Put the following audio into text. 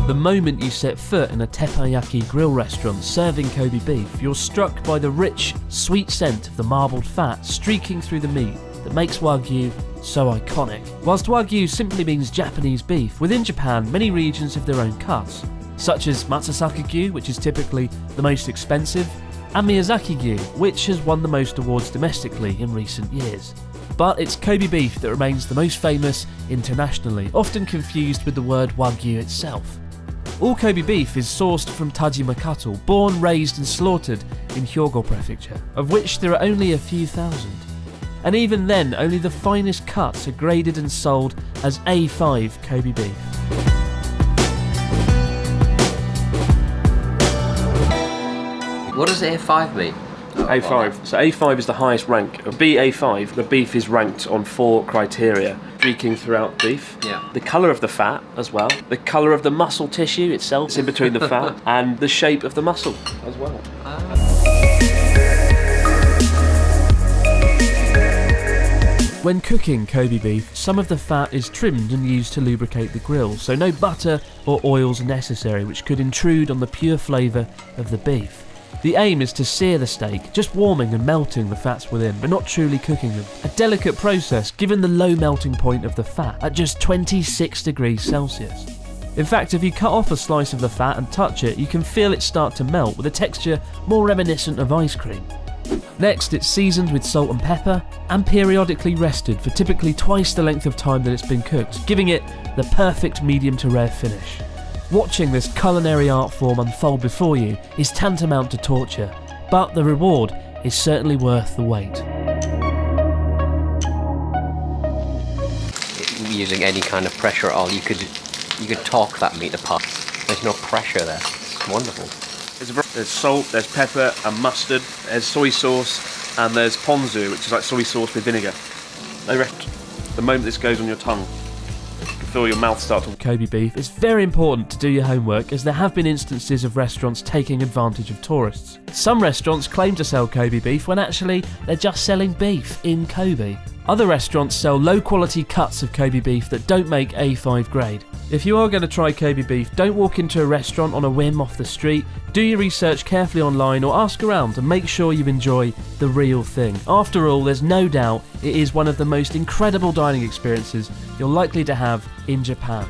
The moment you set foot in a teppanyaki grill restaurant serving Kobe beef, you're struck by the rich, sweet scent of the marbled fat streaking through the meat that makes Wagyu so iconic. Whilst Wagyu simply means Japanese beef, within Japan many regions have their own cuts, such as Matsuzaka-gyu, which is typically the most expensive, and Miyazaki-gyu, which has won the most awards domestically in recent years. But it's Kobe beef that remains the most famous internationally, often confused with the word Wagyu itself. All Kobe beef is sourced from Tajima cattle, born, raised and slaughtered in Hyogo Prefecture, of which there are only a few thousand. And even then, only the finest cuts are graded and sold as A5 Kobe beef. What does A5 mean? A5. So A5 is the highest rank. BA5, the beef is ranked on 4 criteria. Streaking throughout beef. Yeah. The colour of the fat as well. The colour of the muscle tissue itself. It's in between the fat. And the shape of the muscle as well. When cooking Kobe beef, some of the fat is trimmed and used to lubricate the grill, so no butter or oils are necessary, which could intrude on the pure flavour of the beef. The aim is to sear the steak, just warming and melting the fats within, but not truly cooking them. A delicate process given the low melting point of the fat at just 26 degrees Celsius. In fact, if you cut off a slice of the fat and touch it, you can feel it start to melt with a texture more reminiscent of ice cream. Next, it's seasoned with salt and pepper and periodically rested for typically twice the length of time that it's been cooked, giving it the perfect medium to rare finish. Watching this culinary art form unfold before you is tantamount to torture, but the reward is certainly worth the wait. Using any kind of pressure at all, you could talk that meat apart. There's no pressure there. It's wonderful. There's salt, there's pepper and mustard, there's soy sauce, and there's ponzu, which is like soy sauce with vinegar. I reckon the moment this goes on your tongue, you can feel your mouth start to... Kobe beef, it's very important to do your homework, as there have been instances of restaurants taking advantage of tourists. Some restaurants claim to sell Kobe beef when actually they're just selling beef in Kobe. Other restaurants sell low quality cuts of Kobe beef that don't make A5 grade. If you are going to try Kobe beef, don't walk into a restaurant on a whim off the street. Do your research carefully online or ask around and make sure you enjoy the real thing. After all, there's no doubt it is one of the most incredible dining experiences you're likely to have in Japan.